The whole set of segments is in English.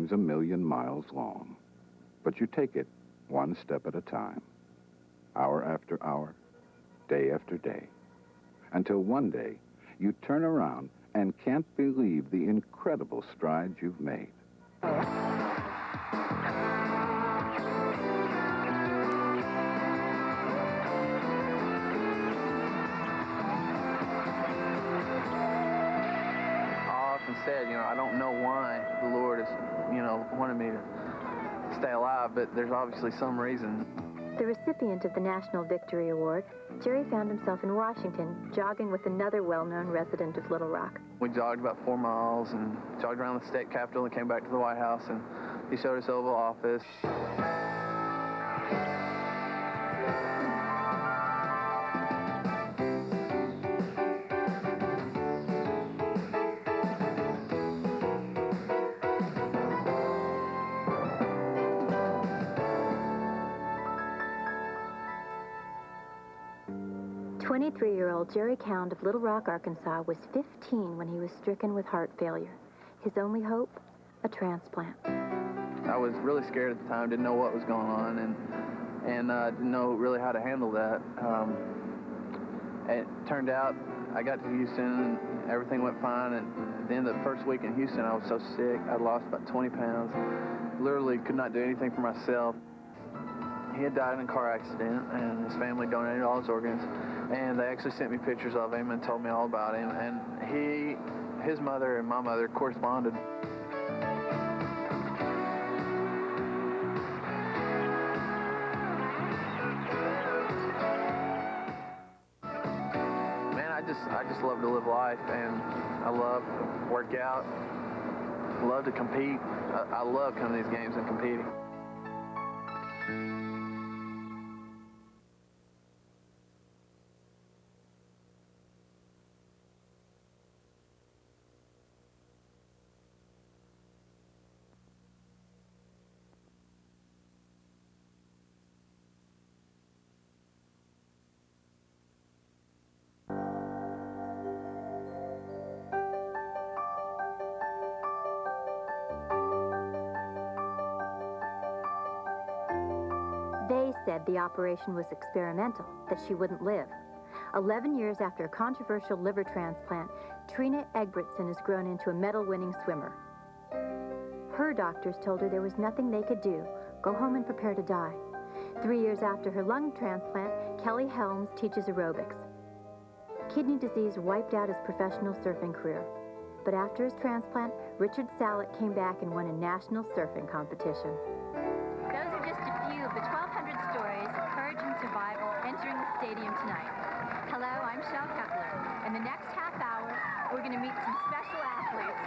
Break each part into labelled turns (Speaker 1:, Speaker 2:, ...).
Speaker 1: is 1,000,000 miles long. But you take it one step at a time, hour after hour, day after day, until one day you turn around and can't believe the incredible strides you've made.
Speaker 2: Said, I don't know why the Lord has, wanted me to stay alive, but there's obviously some reason.
Speaker 3: The recipient of the National Victory Award, Jerry found himself in Washington, jogging with another well-known resident of Little Rock.
Speaker 2: We jogged about 4 miles and jogged around the state capitol and came back to the White House, and he showed us Oval Office.
Speaker 3: 23-year-old Jerry Count of Little Rock, Arkansas, was 15 when he was stricken with heart failure. His only hope, a transplant.
Speaker 2: I was really scared at the time, didn't know what was going on, and didn't know really how to handle that. It turned out I got to Houston and everything went fine, and at the end of the first week in Houston, I was so sick. I'd lost about 20 pounds. Literally could not do anything for myself. He had died in a car accident, and his family donated all his organs. And they actually sent me pictures of him and told me all about him. And his mother and my mother corresponded. Man, I just love to live life, and I love to work out, love to compete. I love coming to these games and competing.
Speaker 3: They said the operation was experimental, that she wouldn't live. 11 years after a controversial liver transplant, Trina Egbertson has grown into a medal-winning swimmer. Her doctors told her there was nothing they could do. Go home and prepare to die. 3 years after her lung transplant, Kelly Helms teaches aerobics. Kidney disease wiped out his professional surfing career. But after his transplant, Richard Salet came back and won a national surfing competition.
Speaker 4: Those are just a few of the 1,200 stories of courage and survival entering the stadium tonight. Hello, I'm Shel Kepler. In the next half hour, we're going to meet some special athletes.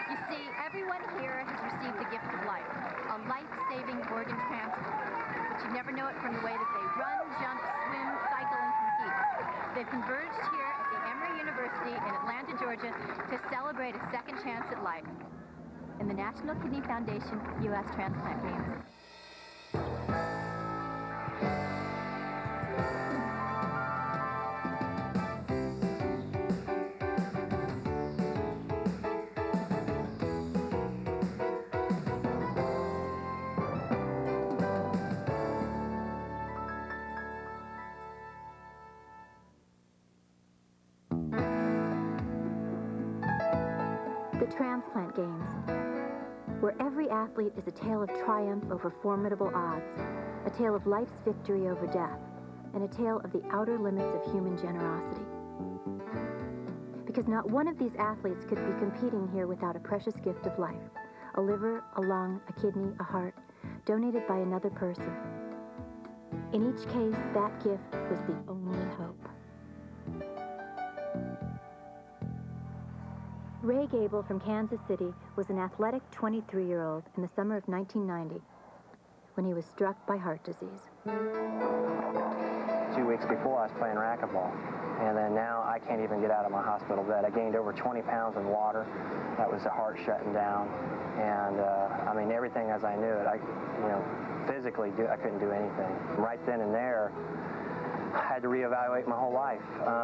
Speaker 4: You see, everyone here has received the gift of life, a life-saving organ transplant. But you never know it from the way that they run, jump, swim, cycle, and compete. They've converged here at the Emory University in Atlanta, Georgia, to celebrate a second chance at life in the National Kidney Foundation U.S. Transplant Games.
Speaker 3: The Transplant Games, where every athlete is a tale of triumph over formidable odds, a tale of life's victory over death, and a tale of the outer limits of human generosity. Because not one of these athletes could be competing here without a precious gift of life, a liver, a lung, a kidney, a heart, donated by another person. In each case, that gift was the only hope. Ray Gable from Kansas City was an athletic 23-year-old in the summer of 1990 when he was struck by heart disease.
Speaker 5: 2 weeks before, I was playing racquetball, and then now I can't even get out of my hospital bed. I gained over 20 pounds in water. That was the heart shutting down, and I mean, everything as I knew it. Physically, I couldn't do anything. Right then and there, I had to reevaluate my whole life,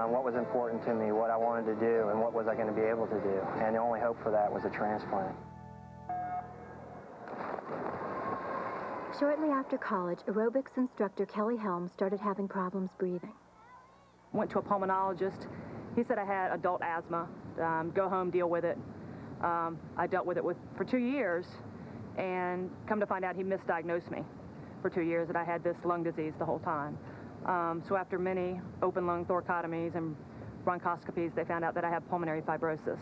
Speaker 5: what was important to me, what I wanted to do, and what was I going to be able to do. And the only hope for that was a transplant.
Speaker 3: Shortly after college, aerobics instructor Kelly Helms started having problems breathing.
Speaker 6: Went to a pulmonologist. He said I had adult asthma. Go home, deal with it. I dealt with it for 2 years, and come to find out he misdiagnosed me for 2 years that I had this lung disease the whole time. So after many open lung thoracotomies and bronchoscopies, they found out that I have pulmonary fibrosis,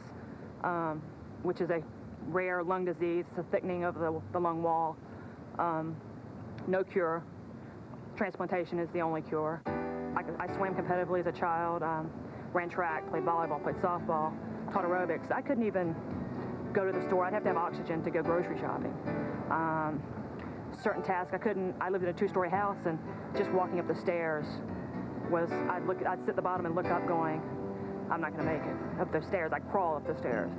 Speaker 6: which is a rare lung disease. It's a thickening of the lung wall. No cure. Transplantation is the only cure. I swam competitively as a child, ran track, played volleyball, played softball, taught aerobics. I couldn't even go to the store. I'd have to have oxygen to go grocery shopping. Certain tasks, I lived in a 2-story house, and just walking up the stairs I'd sit at the bottom and look up going, I'm not going to make it. Up the stairs, I'd crawl up the stairs.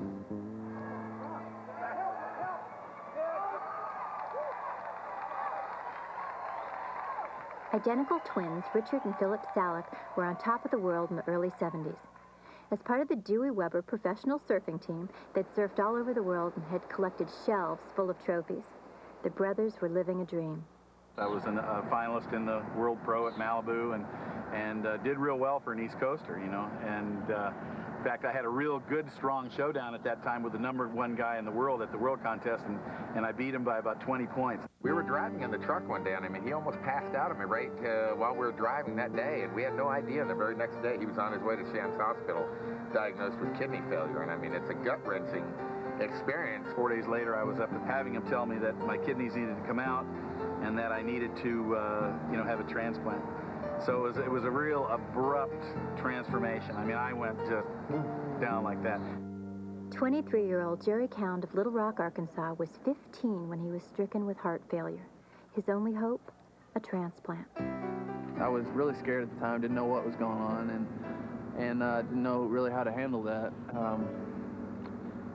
Speaker 3: Identical twins, Richard and Philip Salek, were on top of the world in the early 70s. As part of the Dewey Weber professional surfing team, they'd surfed all over the world and had collected shelves full of trophies. The brothers were living a dream.
Speaker 7: I was a finalist in the World Pro at Malibu and did real well for an East Coaster, you know. And in fact, I had a real good, strong showdown at that time with the #1 guy in the world at the World Contest, and I beat him by about 20 points.
Speaker 8: We were driving in the truck one day, and I mean, he almost passed out on me right while we were driving that day, and we had no idea. The very next day, he was on his way to Shands Hospital, diagnosed with kidney failure, and I mean, it's a gut-wrenching experience.
Speaker 7: 4 days later, I was up having him tell me that my kidneys needed to come out and that I needed to, have a transplant. So it was a real abrupt transformation. I mean, I went just down like that.
Speaker 3: 23-year-old Jerry Cound of Little Rock, Arkansas, was 15 when he was stricken with heart failure. His only hope, a transplant.
Speaker 2: I was really scared at the time, didn't know what was going on, and didn't know really how to handle that.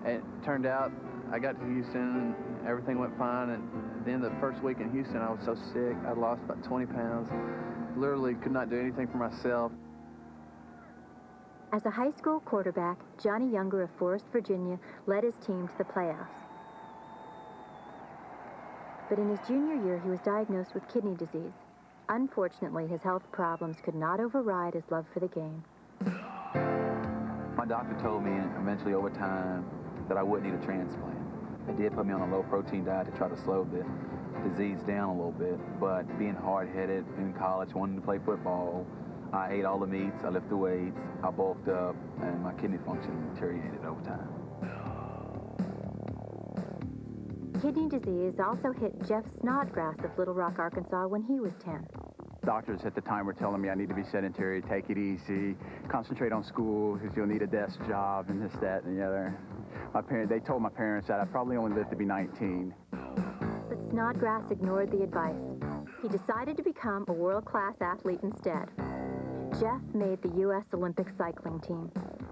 Speaker 2: It turned out I got to Houston and everything went fine, and at the end of the first week in Houston, I was so sick. I lost about 20 pounds. Literally could not do anything for myself.
Speaker 3: As a high school quarterback, Johnny Younger of Forest, Virginia, led his team to the playoffs. But in his junior year, he was diagnosed with kidney disease. Unfortunately, his health problems could not override his love for the game.
Speaker 9: My doctor told me eventually over time that I wouldn't need a transplant. They did put me on a low-protein diet to try to slow the disease down a little bit, but being hard-headed in college, wanting to play football, I ate all the meats, I lifted the weights, I bulked up, and my kidney function deteriorated over time.
Speaker 3: Kidney disease also hit Jeff Snodgrass of Little Rock, Arkansas, when he was 10.
Speaker 10: Doctors at the time were telling me I need to be sedentary, take it easy, concentrate on school because you'll need a desk job and this, that, and the other. They told my parents that I probably only lived to be 19.
Speaker 3: But Snodgrass ignored the advice. He decided to become a world-class athlete instead. Jeff made the U.S. Olympic cycling team.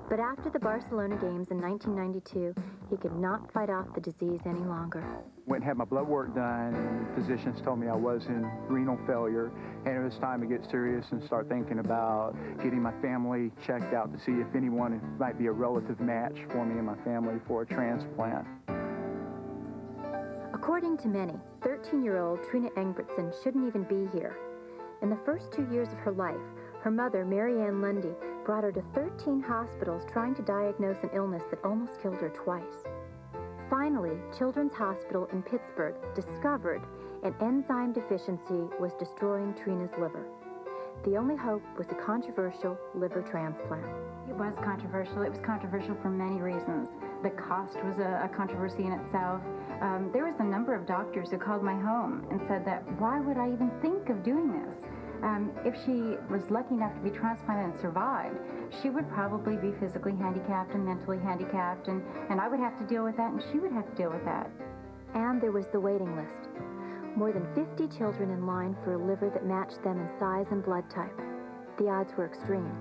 Speaker 3: But after the Barcelona Games in 1992, he could not fight off the disease any longer.
Speaker 10: Went and had my blood work done, and physicians told me I was in renal failure, and it was time to get serious and start thinking about getting my family checked out to see if anyone might be a relative match for me and my family for a transplant.
Speaker 3: According to many, 13-year-old Trina Egbertson shouldn't even be here. In the first 2 years of her life, her mother, Mary Ann Lundy, brought her to 13 hospitals trying to diagnose an illness that almost killed her twice. Finally, Children's Hospital in Pittsburgh discovered an enzyme deficiency was destroying Trina's liver. The only hope was a controversial liver transplant.
Speaker 11: It was controversial. It was controversial for many reasons. The cost was a controversy in itself. There was a number of doctors who called my home and said that, why would I even think of doing this? If she was lucky enough to be transplanted and survived, she would probably be physically handicapped and mentally handicapped, and I would have to deal with that, and she would have to deal with that.
Speaker 3: And there was the waiting list. More than 50 children in line for a liver that matched them in size and blood type. The odds were extreme.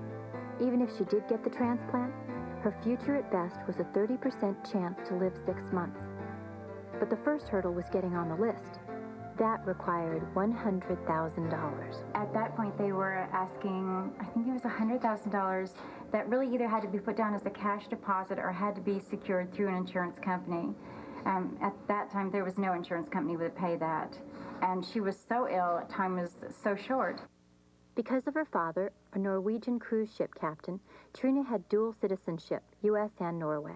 Speaker 3: Even if she did get the transplant, her future at best was a 30% chance to live 6 months. But the first hurdle was getting on the list. That required $100,000.
Speaker 11: At that point, they were asking, I think it was $100,000 that really either had to be put down as a cash deposit or had to be secured through an insurance company. At that time, there was no insurance company that would pay that. And she was so ill, time was so short.
Speaker 3: Because of her father, a Norwegian cruise ship captain, Trina had dual citizenship, U.S. and Norway.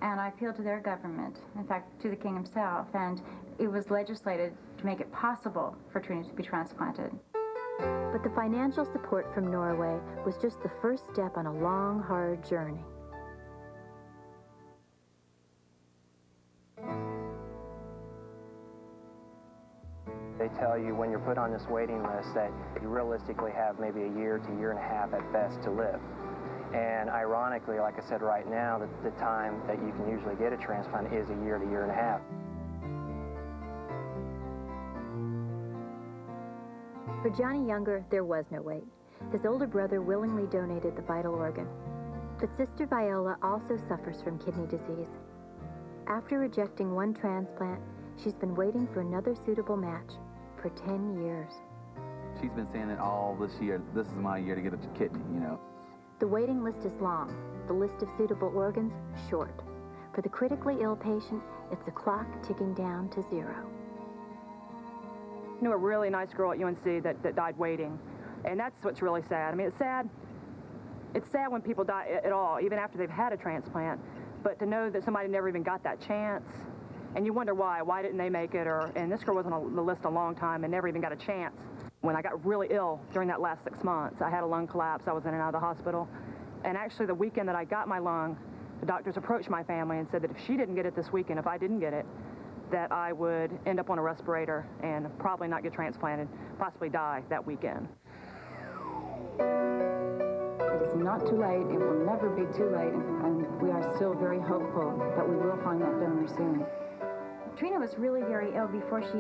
Speaker 11: And I appealed to their government, in fact, to the king himself, and it was legislated to make it possible for Trina to be transplanted.
Speaker 3: But the financial support from Norway was just the first step on a long, hard journey.
Speaker 5: They tell you when you're put on this waiting list that you realistically have maybe a year to year and a half at best to live. And ironically, like I said right now, the time that you can usually get a transplant is a year to year and a half.
Speaker 3: For Johnny Younger, there was no wait. His older brother willingly donated the vital organ. But Sister Viola also suffers from kidney disease. After rejecting one transplant, she's been waiting for another suitable match for 10 years.
Speaker 9: She's been saying it all this year. This is my year to get a kidney, you know.
Speaker 3: The waiting list is long, the list of suitable organs short. For the critically ill patient, it's a clock ticking down to zero.
Speaker 6: I knew a really nice girl at UNC that died waiting, and that's what's really sad. I mean, it's sad. It's sad when people die at all, even after they've had a transplant. But to know that somebody never even got that chance, and you wonder why. Why didn't they make it? And this girl was on the list a long time and never even got a chance. When I got really ill during that last 6 months, I had a lung collapse. I was in and out of the hospital. And actually, the weekend that I got my lung, the doctors approached my family and said that if she didn't get it this weekend, if I didn't get it, that I would end up on a respirator and probably not get transplanted, possibly die that weekend.
Speaker 11: It is not too late. It will never be too late. And we are still very hopeful that we will find that donor soon. Trina was really very ill before she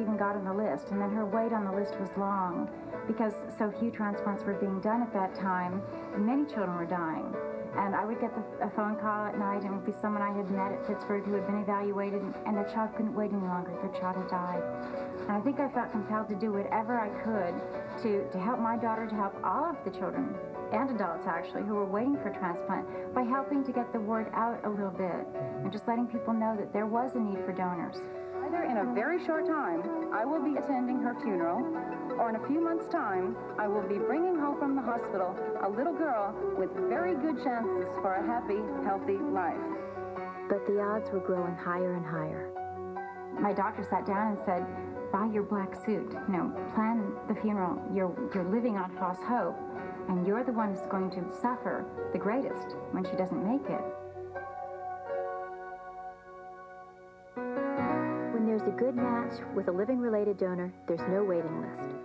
Speaker 11: even got on the list, and then her wait on the list was long because so few transplants were being done at that time, and many children were dying. And I would get a phone call at night, and it would be someone I had met at Pittsburgh who had been evaluated, and their child couldn't wait any longer. Their child had died. And I think I felt compelled to do whatever I could to help my daughter, to help all of the children, and adults actually, who were waiting for transplant, by helping to get the word out a little bit, and just letting people know that there was a need for donors.
Speaker 12: Either in a very short time, I will be attending her funeral, or in a few months' time, I will be bringing home from the hospital a little girl with very good chances for a happy, healthy life.
Speaker 3: But the odds were growing higher and higher.
Speaker 11: My doctor sat down and said, buy your black suit, plan the funeral. You're living on false hope, and you're the one who's going to suffer the greatest when she doesn't make it.
Speaker 3: When there's a good match with a living related donor, there's no waiting list.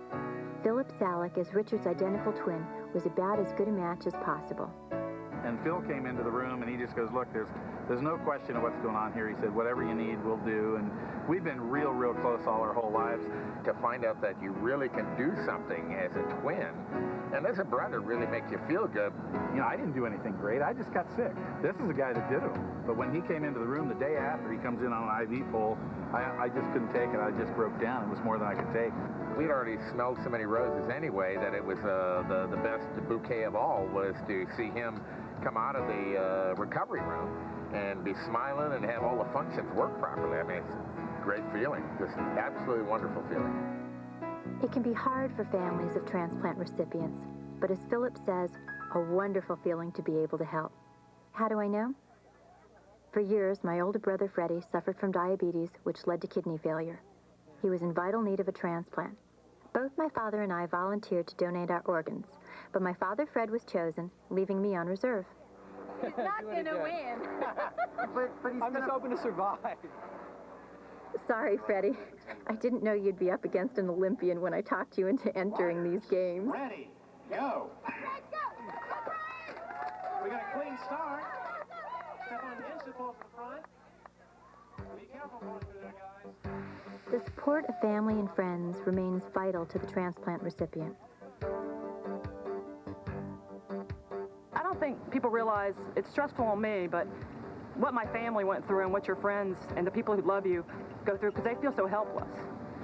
Speaker 3: Philip Salek, as Richard's identical twin, was about as good a match as possible.
Speaker 7: And Phil came into the room and he just goes, look, there's no question of what's going on here. He said, whatever you need, we'll do. And we've been real close all our whole lives.
Speaker 8: To find out that you really can do something as a twin, and as a brother, really makes you feel good.
Speaker 7: You know, I didn't do anything great. I just got sick. This is the guy that did it. But when he came into the room the day after, he comes in on an IV pole, I just couldn't take it. I just broke down. It was more than I could take.
Speaker 8: We'd already smelled so many roses anyway that it was the best bouquet of all was to see him come out of the recovery room and be smiling and have all the functions work properly. I mean, it's a great feeling. Just an absolutely wonderful feeling.
Speaker 3: It can be hard for families of transplant recipients, but as Philip says, a wonderful feeling to be able to help. How do I know? For years, my older brother Freddie suffered from diabetes, which led to kidney failure. He was in vital need of a transplant. Both my father and I volunteered to donate our organs, but my father Fred was chosen, leaving me on reserve.
Speaker 4: He's not going to win.
Speaker 10: but I'm just hoping to survive.
Speaker 3: Sorry, Freddie. I didn't know you'd be up against an Olympian when I talked you into entering these games.
Speaker 13: Ready, go. We got a clean start. Step on the inside ball to the front. Be careful going through there, guys.
Speaker 3: The support of family and friends remains vital to the transplant recipient.
Speaker 6: I don't think people realize it's stressful on me, but what my family went through and what your friends and the people who love you go through, because they feel so helpless.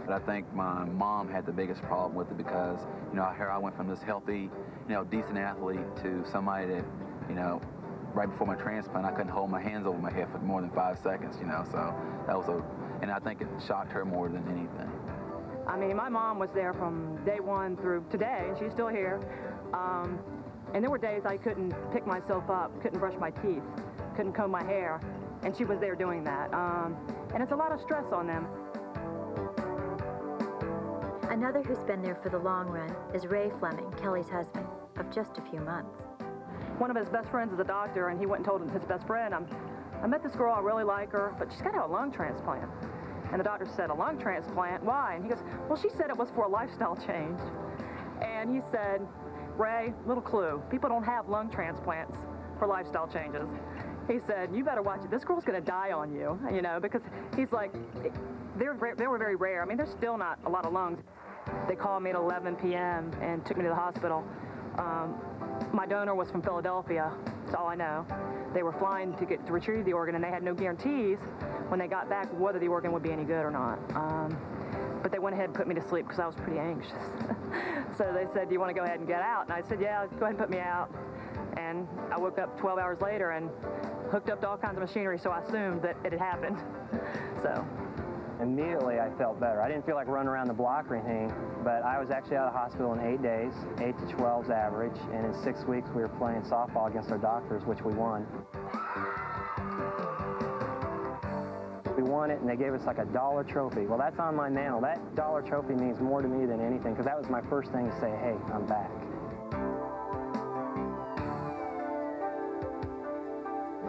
Speaker 9: But I think my mom had the biggest problem with it because, here I went from this healthy, decent athlete to somebody that, right before my transplant, I couldn't hold my hands over my head for more than 5 seconds, so that was and I think it shocked her more than anything.
Speaker 6: I mean, my mom was there from day one through today, and she's still here. And there were days I couldn't pick myself up, couldn't brush my teeth, couldn't comb my hair, and she was there doing that. And it's a lot of stress on them.
Speaker 3: Another who's been there for the long run is Ray Fleming, Kelly's husband, of just a few months.
Speaker 6: One of his best friends is a doctor, and he went and told his best friend, I met this girl, I really like her, but she's got to have a lung transplant. And the doctor said, a lung transplant? Why? And he goes, well, she said it was for a lifestyle change. And he said, Ray, little clue, people don't have lung transplants for lifestyle changes. He said, you better watch it. This girl's going to die on you, you know, because he's like, they were very rare. I mean, there's still not a lot of lungs. They called me at 11 p.m. and took me to the hospital. My donor was from Philadelphia. That's all I know. They were flying to retrieve the organ, and they had no guarantees when they got back whether the organ would be any good or not. But they went ahead and put me to sleep because I was pretty anxious. So they said, do you want to go ahead and get out? And I said, yeah, go ahead and put me out. And I woke up 12 hours later and hooked up to all kinds of machinery, so I assumed that it had happened. So.
Speaker 5: Immediately I felt better. I didn't feel like running around the block or anything, but I was actually out of the hospital in 8 days, 8 to 12's average, and in 6 weeks we were playing softball against our doctors, which we won. We won it, and they gave us like a $1 trophy. Well, that's on my mantle. That $1 trophy means more to me than anything, because that was my first thing to say, hey, I'm back.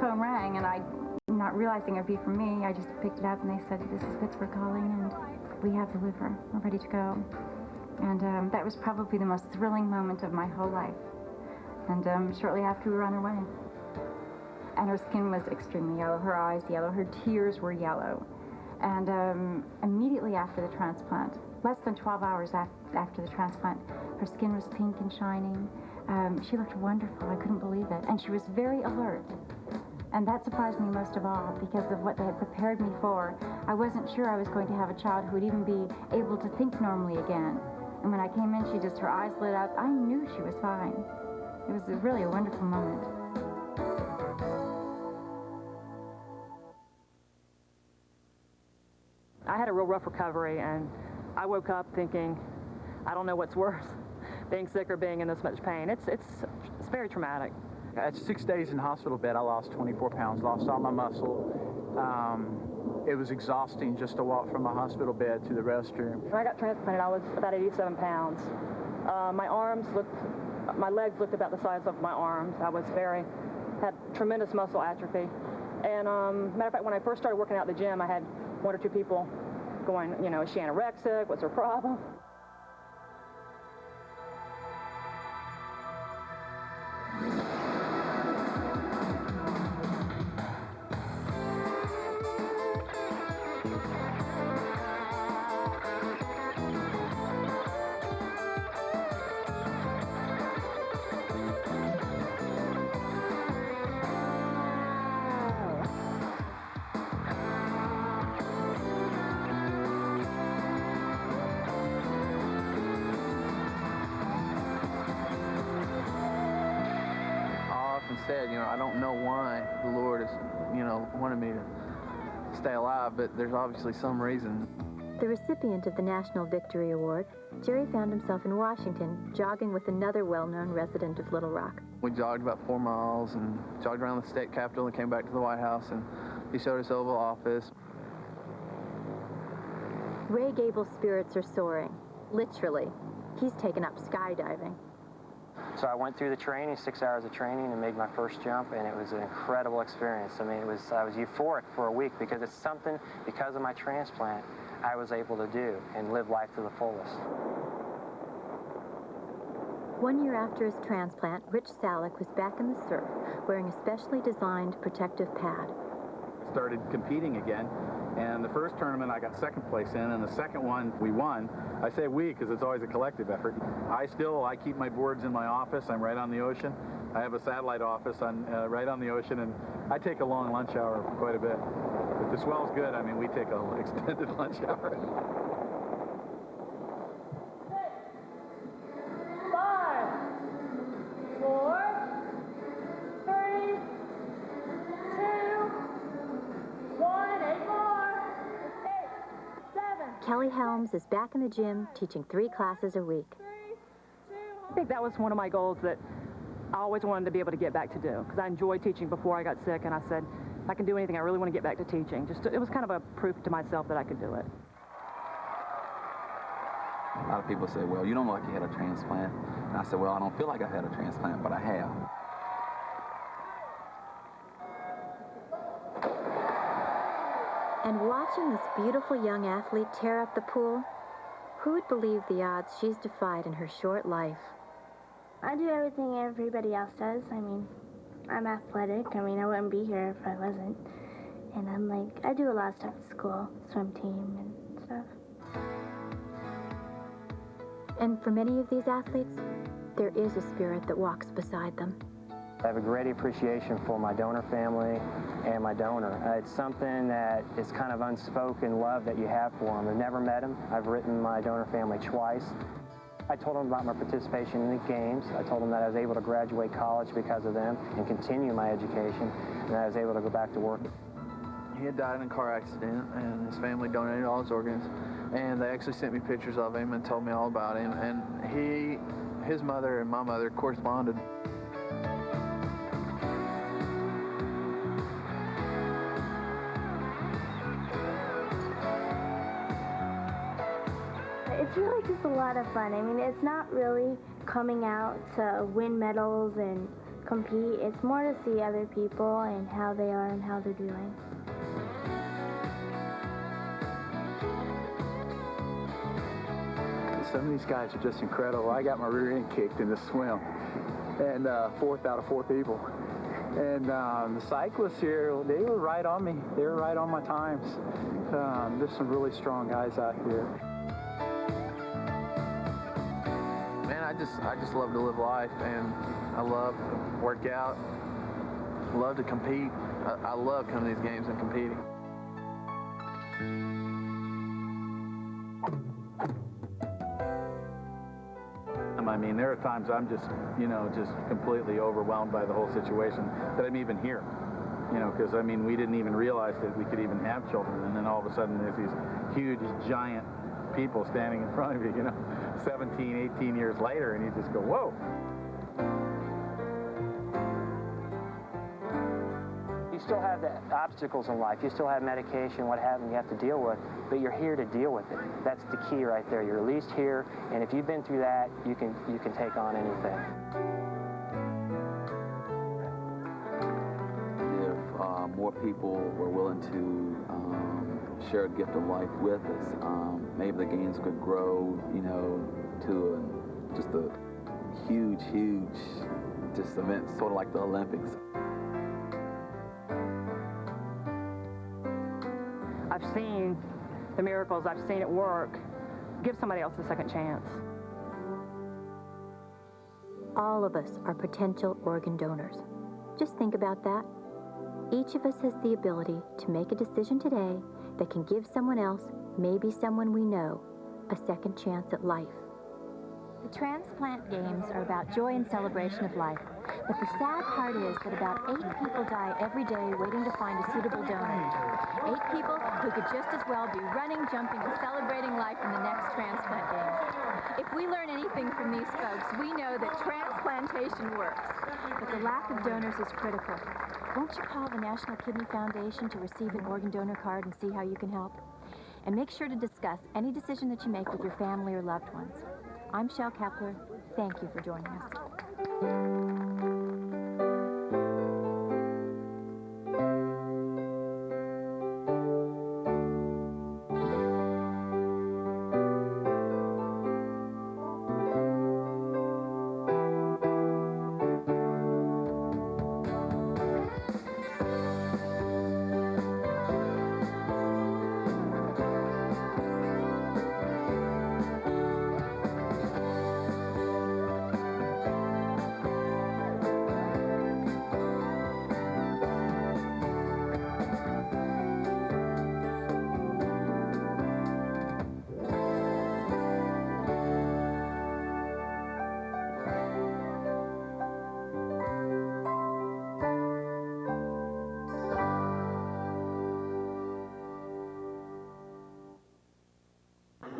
Speaker 11: Phone rang, and not realizing it would be for me, I just picked it up, and they said, this is Pittsburgh calling, and we have the liver. We're ready to go. And that was probably the most thrilling moment of my whole life. And shortly after, we were on our way. And her skin was extremely yellow, her eyes yellow, her tears were yellow. And immediately after the transplant, less than 12 hours after the transplant, her skin was pink and shining. She looked wonderful. I couldn't believe it. And she was very alert. And that surprised me most of all because of what they had prepared me for. I wasn't sure I was going to have a child who would even be able to think normally again. And when I came in, her eyes lit up. I knew she was fine. It was really a wonderful moment.
Speaker 6: I had a real rough recovery, and I woke up thinking, I don't know what's worse, being sick or being in this much pain. It's very traumatic.
Speaker 10: At 6 days in hospital bed, I lost 24 pounds, lost all my muscle. It was exhausting just to walk from my hospital bed to the restroom.
Speaker 6: When I got transplanted, I was about 87 pounds. My legs looked about the size of my arms. Had tremendous muscle atrophy. And matter of fact, when I first started working out at the gym, I had 1 or 2 people going, you know, is she anorexic? What's her problem?
Speaker 2: Said, you know, I don't know why the Lord has, you know, wanted me to stay alive, but there's obviously some reason.
Speaker 3: The recipient of the National Victory Award, Jerry found himself in Washington, jogging with another well-known resident of Little Rock.
Speaker 2: We jogged about 4 miles and jogged around the state capitol and came back to the White House, and he showed us Oval Office.
Speaker 3: Ray Gable's spirits are soaring, literally. He's taken up skydiving.
Speaker 5: So I went through the training, 6 hours of training, and made my first jump, and it was an incredible experience. I mean, I was euphoric for a week because it's something, because of my transplant, I was able to do and live life to the fullest.
Speaker 3: 1 year after his transplant, Rich Salick was back in the surf, wearing a specially designed protective pad.
Speaker 7: Started competing again, and the first tournament I got second place in, and the second one we won. I say we because it's always a collective effort. I keep my boards in my office. I'm right on the ocean. I have a satellite office right on the ocean, and I take a long lunch hour quite a bit. If the swell's good, I mean, we take an extended lunch hour.
Speaker 6: 5, 4, 3, 2, 1, 8 more. 8,
Speaker 3: Kelly Helms is back in the gym teaching 3 classes a week.
Speaker 6: I think that was one of my goals that I always wanted to be able to get back to do, because I enjoyed teaching before I got sick, and I said, if I can do anything, I really want to get back to teaching. It was kind of a proof to myself that I could do it.
Speaker 9: A lot of people say, well, you don't look like you had a transplant. And I said, well, I don't feel like I had a transplant, but I have.
Speaker 3: And watching this beautiful young athlete tear up the pool, who would believe the odds she's defied in her short life?
Speaker 14: I do everything everybody else does. I mean, I'm athletic. I mean, I wouldn't be here if I wasn't. And I do a lot of stuff at school, swim team and stuff.
Speaker 3: And for many of these athletes, there is a spirit that walks beside them.
Speaker 5: I have a great appreciation for my donor family and my donor. It's something that is kind of unspoken love that you have for them. I've never met them. I've written my donor family twice. I told them about my participation in the games. I told them that I was able to graduate college because of them and continue my education, and that I was able to go back to work.
Speaker 2: He had died in a car accident, and his family donated all his organs, and they actually sent me pictures of him and told me all about him, and his mother and my mother corresponded.
Speaker 14: It's really just a lot of fun. I mean, it's not really coming out to win medals and compete. It's more to see other people and how they are and how they're doing.
Speaker 10: Some of these guys are just incredible. I got my rear end kicked in the swim, and 4th out of 4 people. And the cyclists here, they were right on me. They were right on my times. There's some really strong guys out here.
Speaker 2: Man, I just love to live life, and I love to work out, love to compete. I love coming to these games and competing.
Speaker 7: I mean, there are times I'm just, just completely overwhelmed by the whole situation that I'm even here. Because, I mean, we didn't even realize that we could even have children. And then all of a sudden there's these huge, giant people standing in front of you, 17, 18 years later, and you just go, whoa.
Speaker 5: You still have the obstacles in life. You still have medication, what have you have to deal with, but you're here to deal with it. That's the key right there. You're at least here, and if you've been through that, you can take on anything.
Speaker 9: If more people were willing to share a gift of life with us, maybe the games could grow, to just a huge just event, sort of like the Olympics.
Speaker 6: I've seen the miracles, I've seen it work. Give somebody else a second chance.
Speaker 3: All of us are potential organ donors. Just think about that. Each of us has the ability to make a decision today that can give someone else, maybe someone we know, a second chance at life.
Speaker 4: The transplant games are about joy and celebration of life. But the sad part is that about 8 people die every day waiting to find a suitable donor. 8 people who could just as well be running, jumping, and celebrating life in the next transplant games. If we learn anything from these folks, we know that transplantation works. But the lack of donors is critical. Won't you call the National Kidney Foundation to receive an organ donor card and see how you can help? And make sure to discuss any decision that you make with your family or loved ones. I'm Shel Kepler. Thank you for joining us.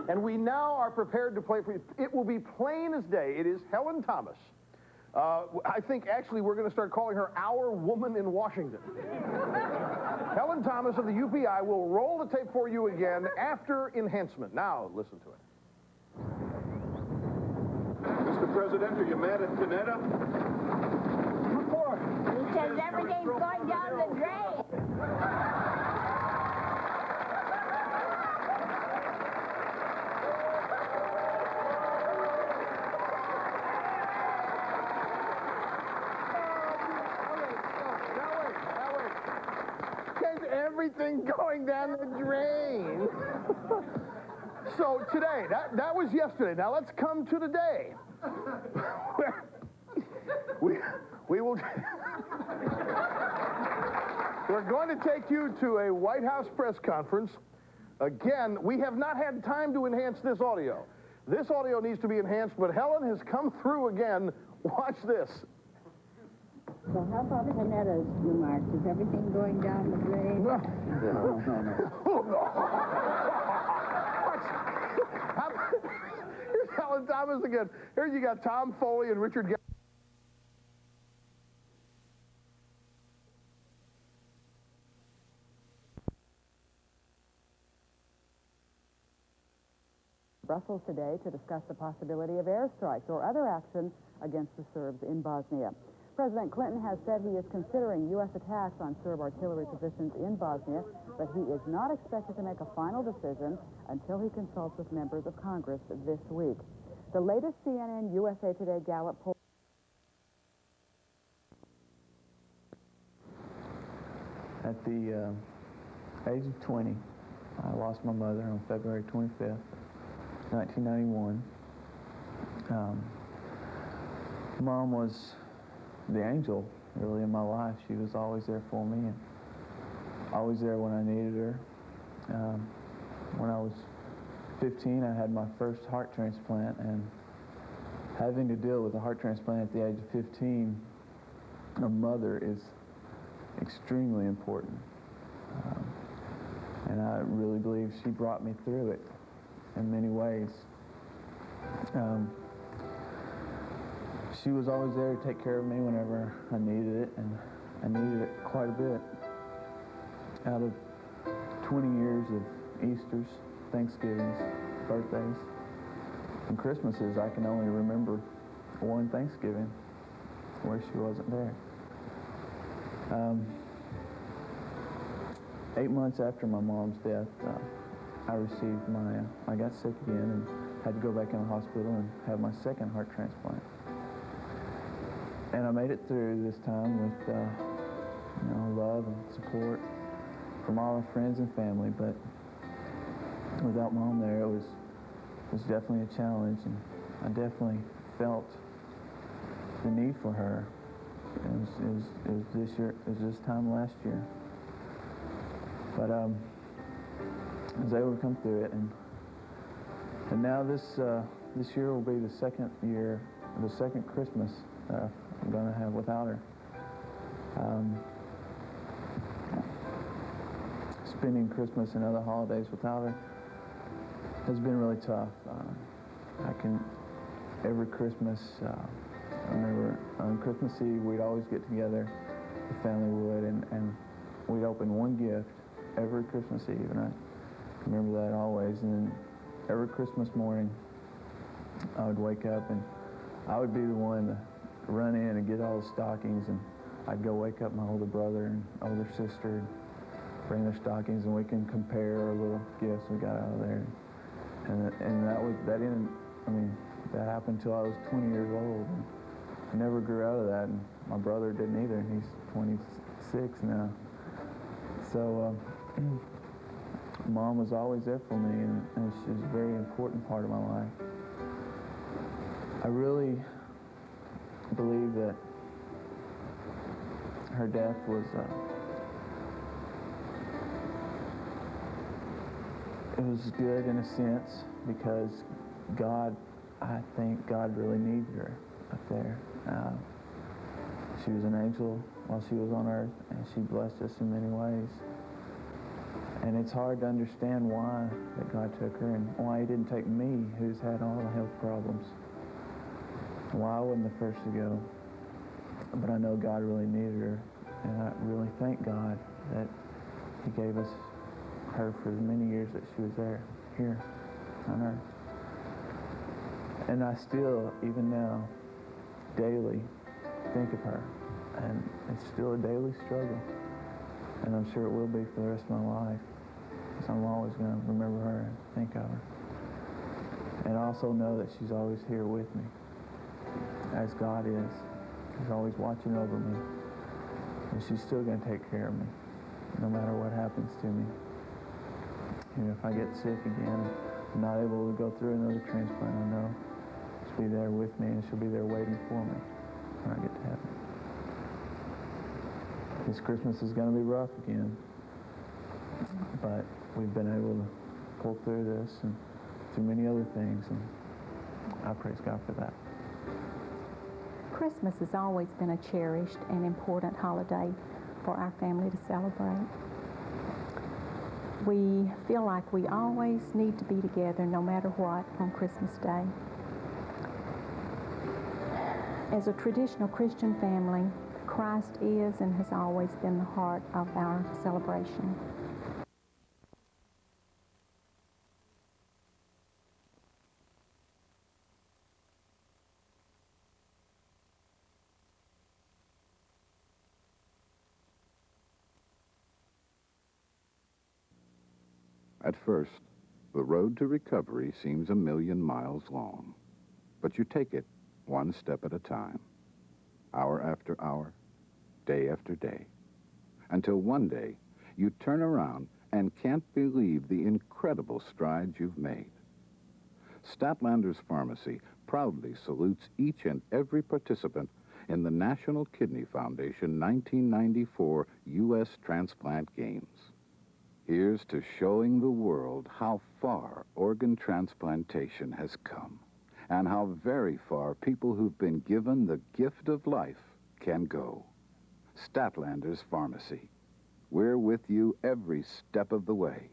Speaker 15: And we now are prepared to play for you. It will be plain as day. It is Helen Thomas. I think actually we're going to start calling her our woman in Washington. Helen Thomas of the UPI will roll the tape for you again after enhancement. Now, listen to it.
Speaker 16: Mr. President, are you mad at Panetta?
Speaker 15: Report.
Speaker 17: Because everything's going down the drain.
Speaker 15: Everything going down the drain. So today, that was yesterday. Now let's come to today. we will. We're going to take you to a White House press conference. Again, we have not had time to enhance this audio. This audio needs to be enhanced, but Helen has come through again. Watch this.
Speaker 17: So how about Panetta's remarks? Is everything going down the drain?
Speaker 15: No. Here's Helen Thomas again. Here you got Tom Foley and Richard Gell.
Speaker 18: Brussels today to discuss the possibility of airstrikes or other action against the Serbs in Bosnia. President Clinton has said he is considering U.S. attacks on Serb artillery positions in Bosnia, but he is not expected to make a final decision until he consults with members of Congress this week. The latest CNN USA Today Gallup poll.
Speaker 19: At the age of 20, I lost my mother on February 25th, 1991. Mom was the angel, really, in my life. She was always there for me and always there when I needed her. When I was 15, I had my first heart transplant, and having to deal with a heart transplant at the age of 15, a mother is extremely important. And I really believe she brought me through it in many ways. She was always there to take care of me whenever I needed it, and I needed it quite a bit. Out of 20 years of Easters, Thanksgivings, birthdays, and Christmases, I can only remember one Thanksgiving where she wasn't there. 8 months after my mom's death, I got sick again and had to go back in the hospital and have my second heart transplant. And I made it through this time with, love and support from all our friends and family. But without Mom there, it was definitely a challenge, and I definitely felt the need for her. It was this time last year. But I was able to come through it, and now this year will be the second Christmas I'm going to have without her. Spending Christmas and other holidays without her has been really tough. Every Christmas, I remember on Christmas Eve, we'd always get together, the family would, and we'd open one gift every Christmas Eve, and I remember that always. And then every Christmas morning, I would wake up, and I would be the one to run in and get all the stockings, and I'd go wake up my older brother and older sister and bring their stockings, and we can compare our little gifts we got out of there. And that happened until I was 20 years old. And I never grew out of that, and my brother didn't either, and he's 26 now. So Mom was always there for me, and she was a very important part of my life. I really believe that her death was it was good in a sense, because I think God really needed her up there. She was an angel while she was on earth, and she blessed us in many ways. And it's hard to understand why that God took her and why he didn't take me, who's had all the health problems. Why I wasn't the first to go. But I know God really needed her, and I really thank God that he gave us her for the many years that she was there, here on earth. And I still, even now, daily think of her, and it's still a daily struggle. And I'm sure it will be for the rest of my life, because I'm always going to remember her and think of her. And I also know that she's always here with me, as God is. He's always watching over me, and she's still going to take care of me, no matter what happens to me. And if I get sick again, I'm not able to go through another transplant, I know she'll be there with me, and she'll be there waiting for me when I get to heaven. This Christmas is going to be rough again, but we've been able to pull through this and through many other things, and I praise God for that.
Speaker 20: Christmas has always been a cherished and important holiday for our family to celebrate. We feel like we always need to be together no matter what on Christmas Day. As a traditional Christian family, Christ is and has always been the heart of our celebration.
Speaker 1: At first, the road to recovery seems 1,000,000 miles long, but you take it one step at a time, hour after hour, day after day, until one day you turn around and can't believe the incredible strides you've made. Statlander's Pharmacy proudly salutes each and every participant in the National Kidney Foundation 1994 U.S. Transplant Games. Here's to showing the world how far organ transplantation has come, and how very far people who've been given the gift of life can go. Statlander's Pharmacy. We're with you every step of the way.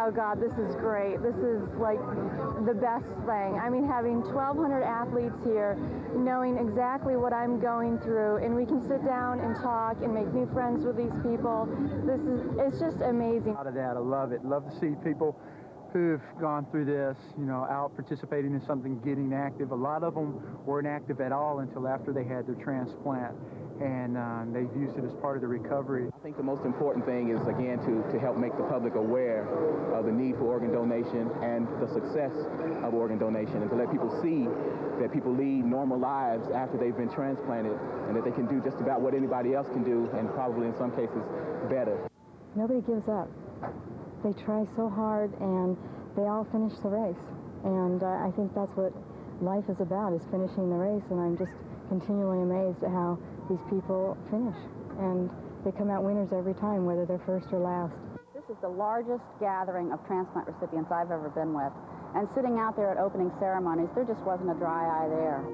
Speaker 21: oh God, this is great. This is like the best thing. I mean, having 1,200 athletes here, knowing exactly what I'm going through, and we can sit down and talk and make new friends with these people. It's just amazing.
Speaker 10: Out of that, I love it. Love to see people who've gone through this, out participating in something, getting active. A lot of them weren't active at all until after they had their transplant, and they've used it as part of the recovery.
Speaker 9: I think the most important thing is, again, to help make the public aware of the need for organ donation and the success of organ donation, and to let people see that people lead normal lives after they've been transplanted, and that they can do just about what anybody else can do, and probably in some cases better.
Speaker 11: Nobody gives up. They try so hard, and they all finish the race. And I think that's what life is about, is finishing the race. And I'm just continually amazed at how these people finish. And they come out winners every time, whether they're first or last.
Speaker 12: This is the largest gathering of transplant recipients I've ever been with. And sitting out there at opening ceremonies, there just wasn't a dry eye there.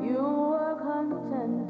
Speaker 22: You were content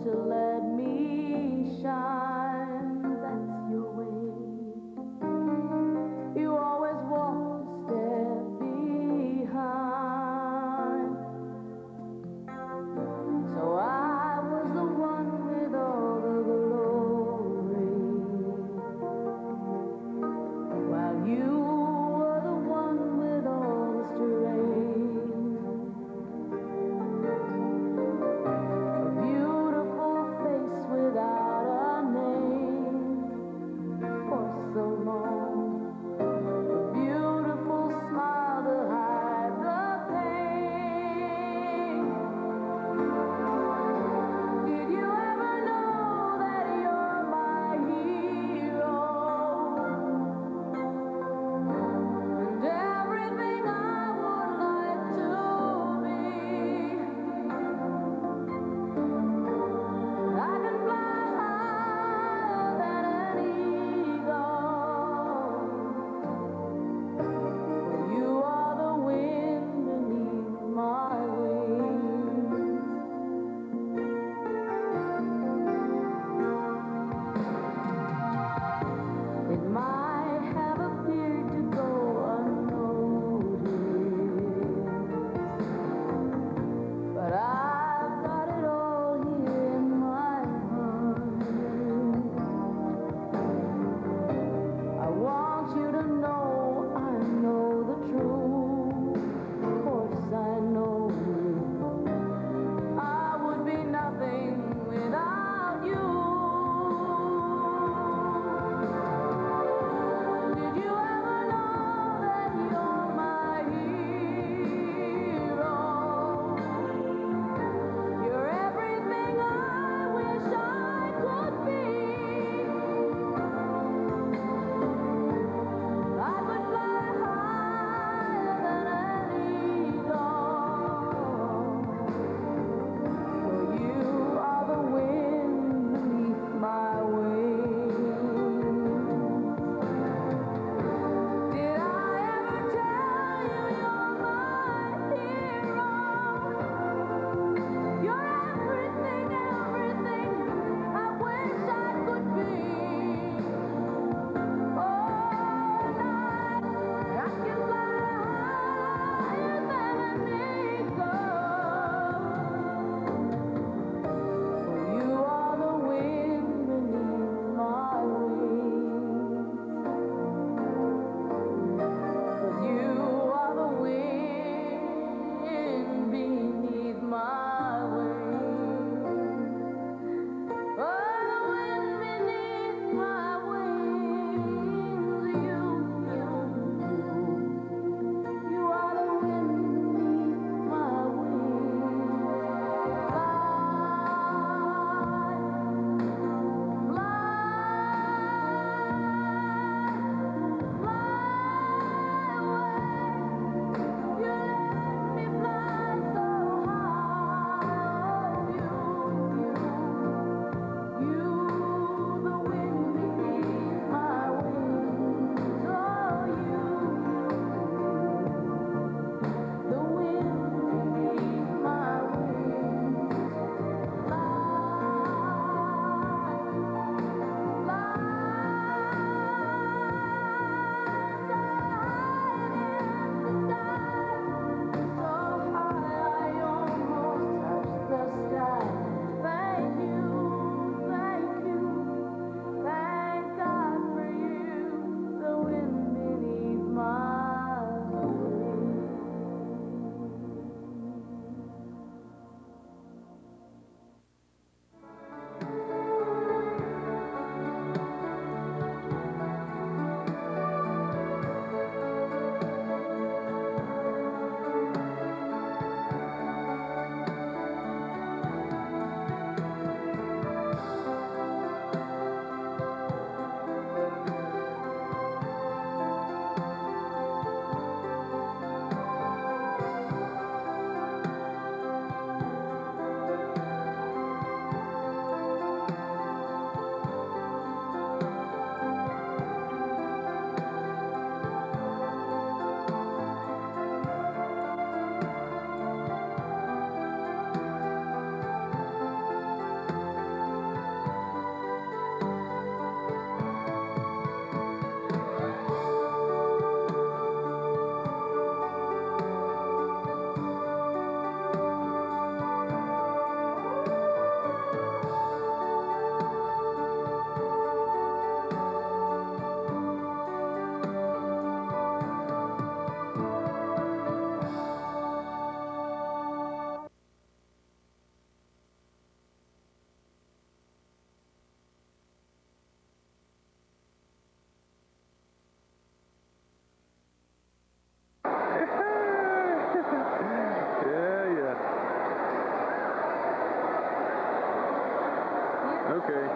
Speaker 8: okay.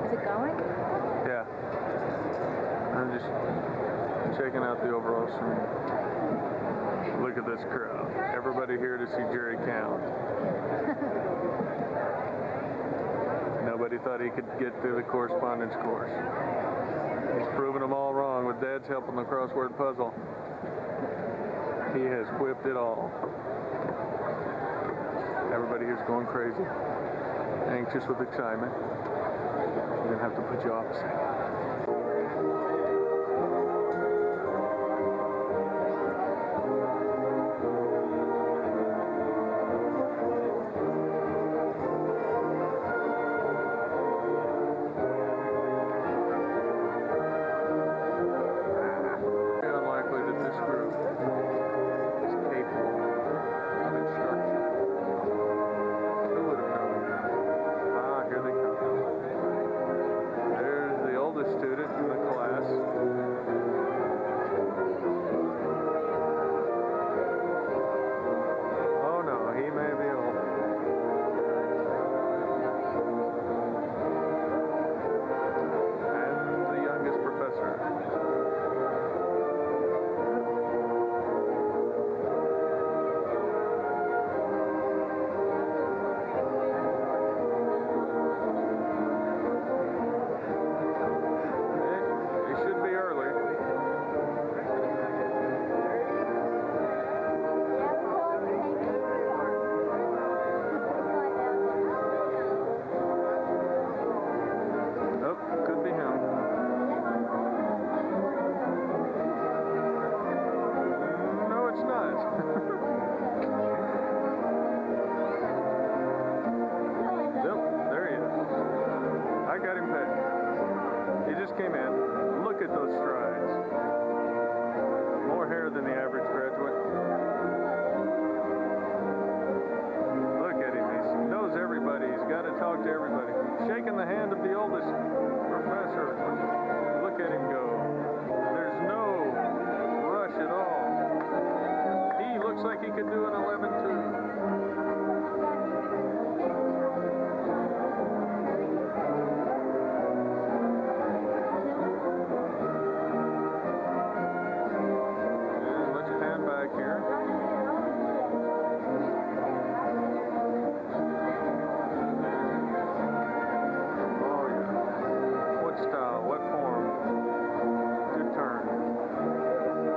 Speaker 3: Is it going?
Speaker 8: Yeah. I'm just checking out the overall swing. Look at this crowd. Everybody here to see Jerry count. Nobody thought he could get through the correspondence course. He's proven them all wrong with Dad's help on the crossword puzzle. He has whipped it all. Everybody here's going crazy, anxious with excitement. I'm gonna have to put you off a second. Very unlikely that this group is capable of instruction. Who would have known? Ah, here they come. There's the oldest student in the class. Oh no, he may be old. And the youngest professor. It should be early. Oh, could be him. No, it's not. Nope, there he is. I got him pegged. He just came in. Look at those strides. More hair than the average graduate. Look at him. He knows everybody. He's got to talk to everybody. Shaking the hand of the oldest professor. Look at him go. There's no rush at all. He looks like he could do an 11-2. Let's pan back here. Oh yeah. What style? What form? Good turn.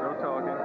Speaker 8: No talking.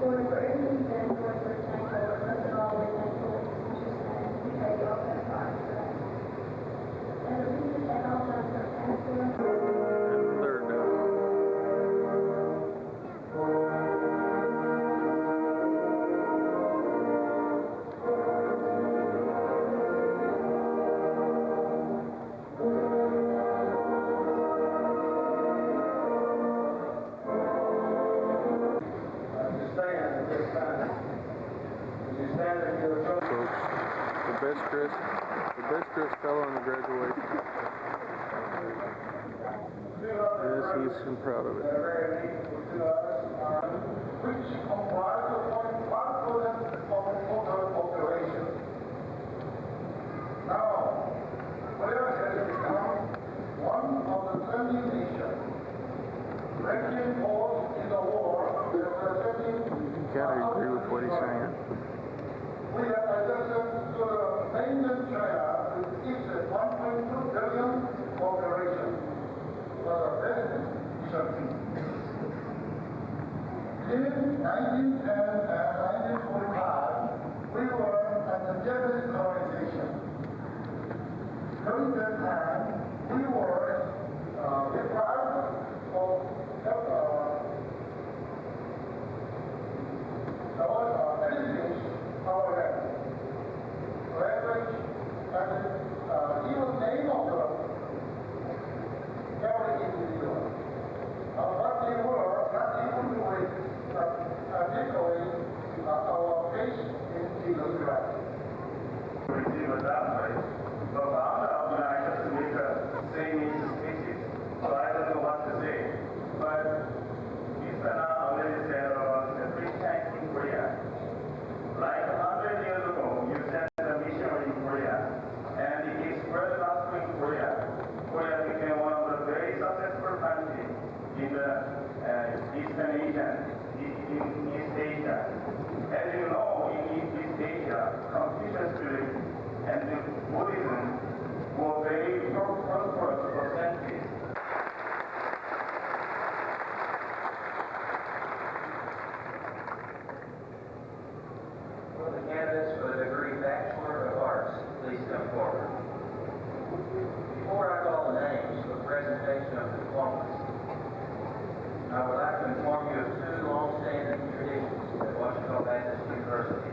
Speaker 13: Lord, for everything you've done, Lord, we're thankful. Lord, most of all, we're thankful in Jesus' name. We pray you open our hearts for that. And the reason that all times our pastor.
Speaker 8: Third down. The best dressed fellow in the graduation. Yes, he's proud of it.
Speaker 22: Which comprise of 0.1% of the total population. Now, Korea has become one of the 20 nations ranking fourth in the world, representing.
Speaker 8: You gotta agree with what he's saying.
Speaker 22: We have adjusted to the mainland China with its 1.2 billion population. For the best nation. In 1910 and 1945, we were under Japanese colonization. During that time, we were deprived of anything our land. Language and even name of the every individual. But they were not able to articulate our faith in Jesus Christ. Receive a doctorate, but found out that I just make a same species, so I don't know what to say. But he's already said about the free tank in Korea. Like 100 years ago, you sent a missionary in Korea, and he spread the gospel in Korea. Korea became one of the very successful countries in the Eastern Asia, in East Asia. As you know, in East Asia, Confucian spirit and Buddhism were very prosperous for centuries.
Speaker 23: Will the candidates for the degree Bachelor of Arts please come forward? Before I call the names for presentation of diplomas, I would like to inform you of two long-standing traditions at Ouachita Baptist University.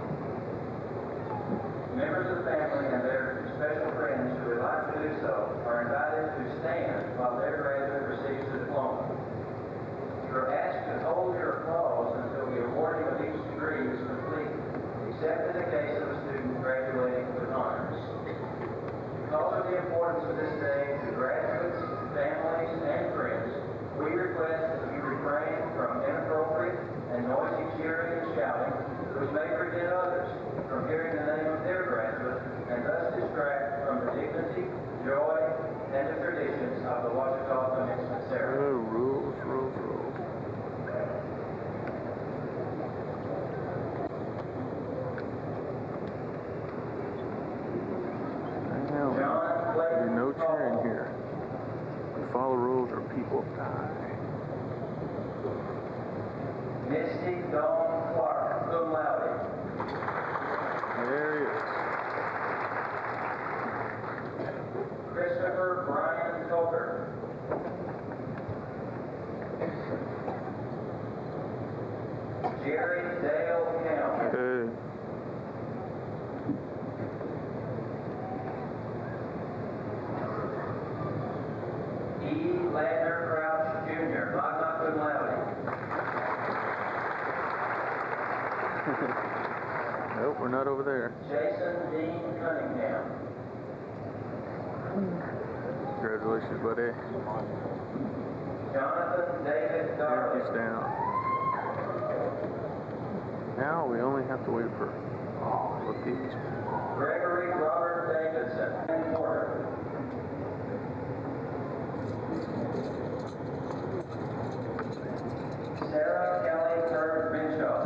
Speaker 23: Members of the family and their special friends who would like to do so are invited to stand while their graduate receives the diploma. You are asked to hold your applause until the awarding of each degree is complete, except in the case of a student graduating with honors. Because of the importance of this day to graduates, families, and friends, we request that you refrain from inappropriate and noisy cheering and shouting, which may prevent others from hearing the name of their graduate and thus distract from the dignity, joy, and the traditions of the Ouachita commencement ceremony.
Speaker 8: Rules. There's no cheering here. We follow rules or people die.
Speaker 23: Misty Dawn Clark, cum laude.
Speaker 8: There he is.
Speaker 23: Christopher Brian Coker. Jerry Dale Kemp.
Speaker 8: Hey.
Speaker 23: E. Lander Crouch Jr., magna cum laude.
Speaker 8: Nope, we're not over there.
Speaker 23: Jason Dean Cunningham.
Speaker 8: Congratulations, buddy.
Speaker 23: Jonathan David Darley.
Speaker 8: He's down. Now we only have to wait for all of these.
Speaker 23: Gregory Robert Davidson and Porter. Sarah Kelly Kirk Bishop.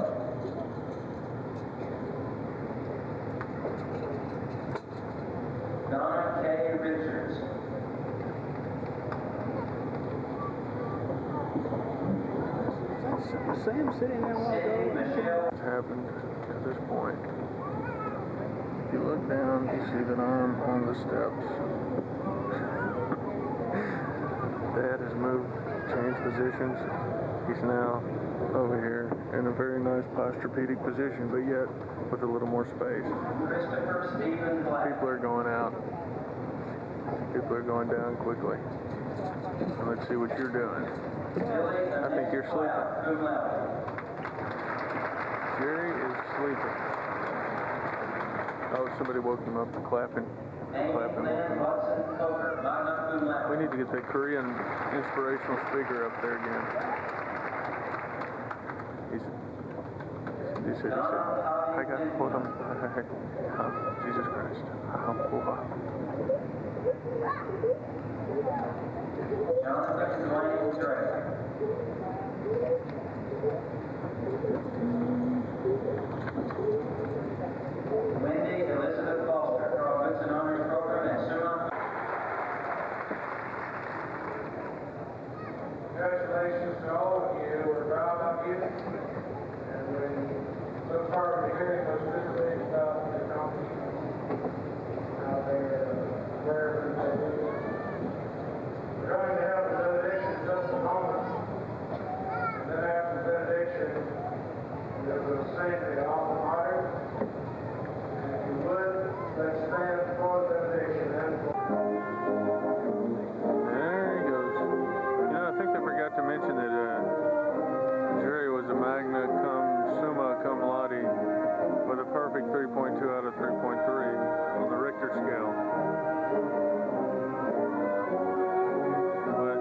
Speaker 23: Donna K. Richards.
Speaker 8: Was Sam sitting there a while ago? What's happened at this point? If you look down, you see that I'm on the steps. Dad has moved, changed positions. He's now over here in a very nice posturepedic position, but yet with a little more space. People are going out. People are going down quickly. And let's see what you're doing. I think you're sleeping. Jerry is sleeping. Oh, somebody woke him up, clapping. Clapping woke him up. We need to get that Korean inspirational speaker up there again. He said, I got hold on. Jesus Christ.
Speaker 23: Wendy Elizabeth Foster, Carl Goodson Honors Program at Summa.
Speaker 22: Congratulations to all of you. We're proud of you. And we look forward to hearing those good things about the company. How they're wherever they do. We're going to have the benediction in just a moment. And then after the benediction, we'll sing the Alma Mater. And if you would, let's stand for the benediction and for
Speaker 8: There he goes. You know, I think they forgot to mention that Jerry was a magna cum summa cum laude with a perfect 3.2 out of 3.3 on the Richter scale. But,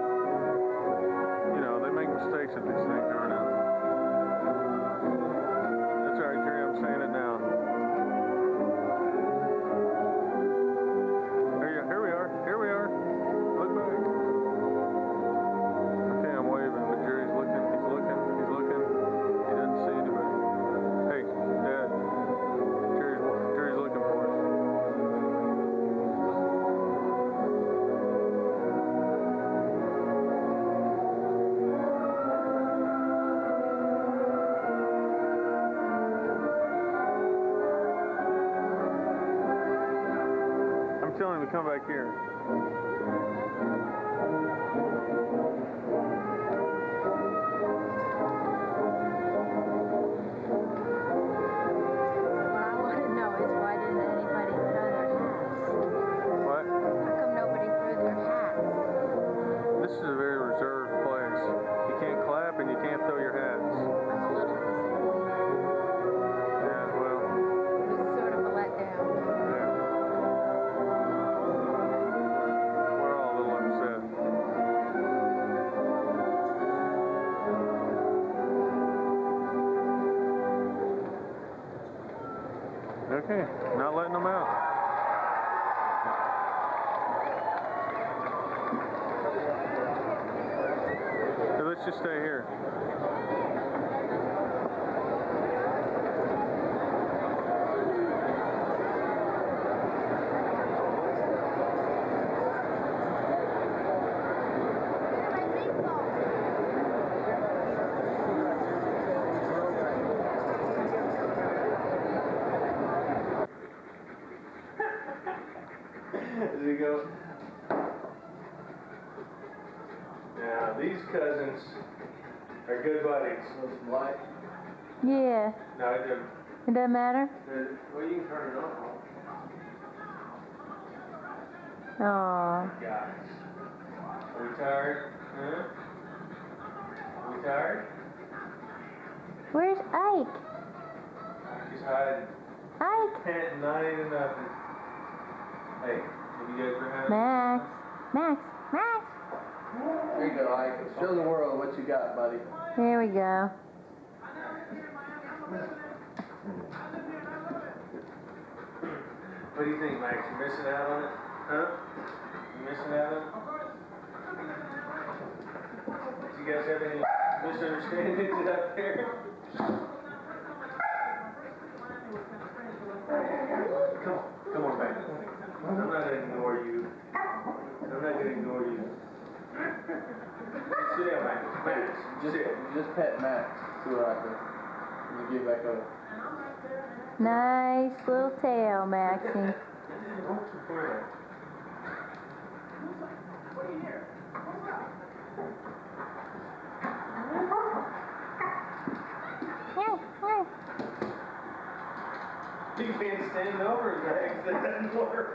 Speaker 8: you know, they make mistakes at these things, aren't they? That's all right, Jerry, I'm saying it now. Here we are. Look back. Okay, I'm waving, but Jerry's looking. He's looking. He doesn't see anybody. Hey, Dad. Jerry's looking for us. I'm telling him to come back here.
Speaker 4: What I want to know is why didn't anybody throw their hats?
Speaker 8: What?
Speaker 4: How come nobody threw their hats?
Speaker 8: This is a very reserved place. You can't clap and you can't throw your hats.
Speaker 4: I'm a little disappointed.
Speaker 8: Yeah, well,
Speaker 4: It was sort of a letdown.
Speaker 8: yeah. We're all a little upset. Okay, not letting them out. So let's just stay here. There you go. Now, these cousins are good buddies. What?
Speaker 21: Yeah,
Speaker 8: No, it doesn't.
Speaker 21: it doesn't matter.
Speaker 8: Well, you can turn it on.
Speaker 21: Aw.
Speaker 8: Guys. Are we tired? Huh? Are we tired?
Speaker 21: Where's Ike?
Speaker 8: She's hiding.
Speaker 21: Ike?
Speaker 8: Not even nothing. Hey, have you guys ever had
Speaker 21: Max. Max.
Speaker 2: There you go, Ike. Show the world what you got, buddy.
Speaker 21: Here we go.
Speaker 8: What do you think, Max? You missing out on it? Huh? You missing out on it? Do you guys have any misunderstandings out there? Come on back. I'm not gonna ignore you. I'm not gonna ignore you.
Speaker 2: Sit down, Max. Max, just pet Max. See what I can get back over.
Speaker 3: Nice little tail, Maxie.
Speaker 8: You can't stand over, Max. That doesn't work.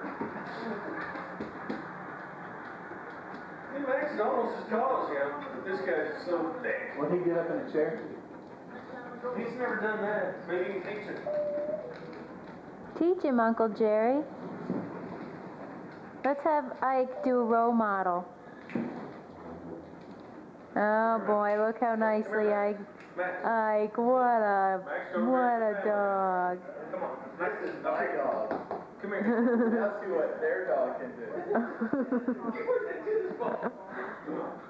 Speaker 8: Hey, Max is almost as tall as him, but this guy's so thick.
Speaker 2: Will he get up in a chair?
Speaker 8: He's never done that. Maybe you can teach him.
Speaker 3: Teach him, Uncle Jerry. Let's have Ike do a role model. Oh boy, look how nicely Ike, what a dog.
Speaker 8: Come on, Max is my dog. Come here.
Speaker 2: Now see what their dog can do.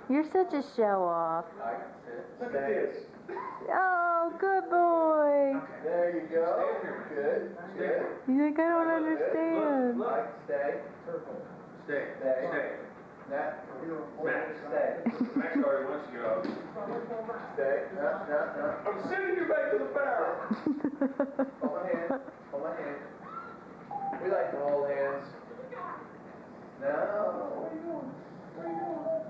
Speaker 3: You're such a show off.
Speaker 2: Look at this.
Speaker 3: Oh, good boy.
Speaker 2: There you go. Good. Good.
Speaker 3: He's like, I don't understand.
Speaker 2: Like, stay.
Speaker 8: Stay.
Speaker 2: Stay.
Speaker 8: Stay.
Speaker 2: Max.
Speaker 8: Stay. Max already wants to go.
Speaker 2: Stay. No.
Speaker 8: I'm sending you back to the barrel.
Speaker 2: Hold my hand. Hold my hand. We like to hold hands. No. Where you going?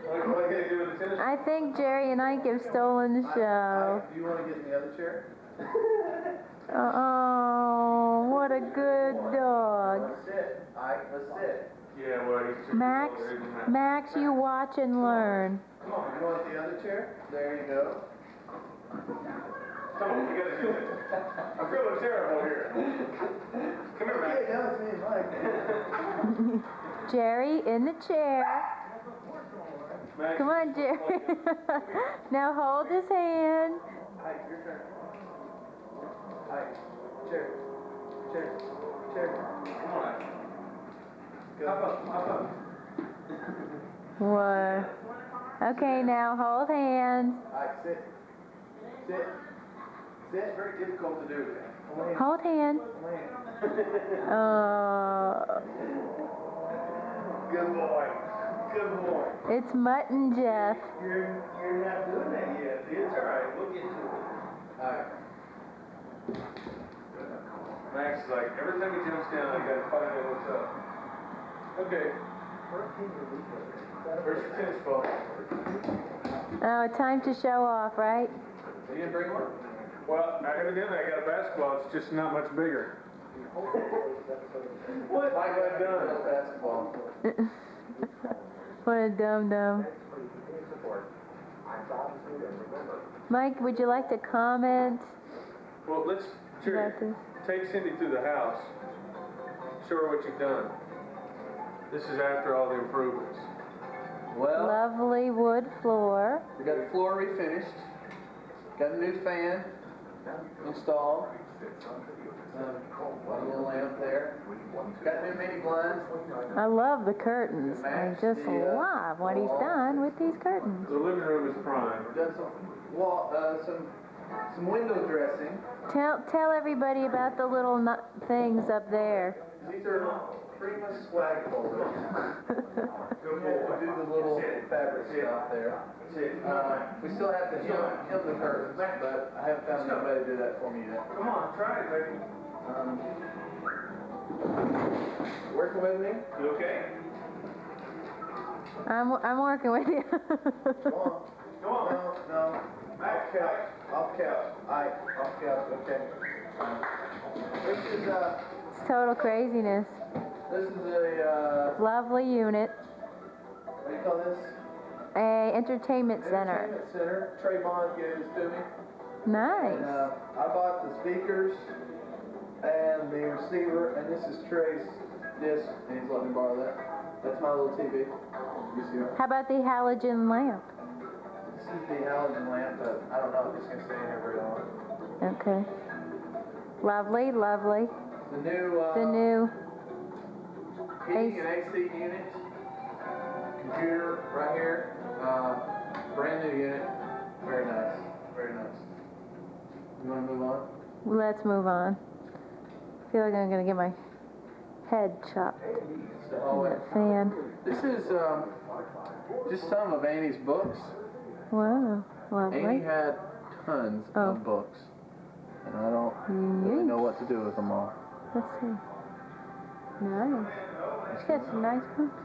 Speaker 8: What are you going to do with the tennis?
Speaker 3: I think Jerry and Ike have stolen the show.
Speaker 2: Do you want to get in the other chair?
Speaker 3: Oh, what a good dog.
Speaker 2: Let's sit. Ike, let's sit.
Speaker 8: Yeah, well, he's too
Speaker 3: Max, Max, you watch and learn.
Speaker 2: Come on, you want the other chair? There you go.
Speaker 8: Come on, you got to do it. I'm feeling terrible here. Come here, Max.
Speaker 2: That was me and Mike.
Speaker 3: Jerry, in the chair.
Speaker 8: Max.
Speaker 3: Come on, Jerry. Now hold his hand.
Speaker 2: Ike, your turn. Ike, chair.
Speaker 8: Come on, Ike. Hop up.
Speaker 3: What? Okay, now hold hands.
Speaker 2: Ike, sit. It's very difficult to do.
Speaker 3: Hold hand.
Speaker 8: Good boy.
Speaker 3: It's Mutt and Jeff.
Speaker 8: You're not doing that yet. It's all right. We'll get to it.
Speaker 2: All right.
Speaker 8: Max is like, every time he jumps down, I got to find out what's up. Okay. Where's your tennis ball?
Speaker 3: Oh, time to show off, right?
Speaker 2: You didn't bring one?
Speaker 8: Well, evidently I got a basketball. It's just not much bigger. What have I done?
Speaker 2: Basketball.
Speaker 3: What a dum-dum. Mike, would you like to comment?
Speaker 8: Well, let's take Cindy through the house. Show her what you've done. This is after all the improvements.
Speaker 2: Well,
Speaker 3: Lovely wood floor.
Speaker 2: we got the floor refinished. Got a new fan installed. A little lamp there. Got new mini blinds.
Speaker 3: I love the curtains. I just love what he's done with these curtains.
Speaker 8: The living room is prime.
Speaker 2: Done some window dressing.
Speaker 3: Tell everybody about the little things up there.
Speaker 2: These are Prima swag folders. We do the little fabric stuff there. We still have to hem the curtains, but I haven't found anybody to do that for me yet.
Speaker 8: Come on, try it, baby.
Speaker 2: Working with me?
Speaker 8: You okay?
Speaker 3: I'm working with you.
Speaker 2: Come on. No. Off couch. Off couch, okay. This is
Speaker 3: It's total craziness.
Speaker 2: This is a
Speaker 3: Lovely unit.
Speaker 2: what do you call this?
Speaker 3: A entertainment center.
Speaker 2: Entertainment center. Trey Bond gave this to me.
Speaker 3: Nice.
Speaker 2: And, I bought the speakers and the receiver, and this is Trey's disc, and he's let me borrow that. That's my little TV. You see it?
Speaker 3: How about the halogen lamp?
Speaker 2: This is the halogen lamp, but I don't know if it's gonna stay in here very long.
Speaker 3: Okay. Lovely.
Speaker 2: The new heating and AC unit. Computer right here. Brand new unit. Very nice. You want to move on?
Speaker 3: Let's move on. I feel like I'm gonna get my head chopped.
Speaker 2: The hallway.
Speaker 3: That fan.
Speaker 2: This is just some of Annie's books.
Speaker 21: Wow, lovely.
Speaker 2: Annie had tons of books, and I don't really know what to do with them all.
Speaker 21: Let's see. Nice. She's got some nice books.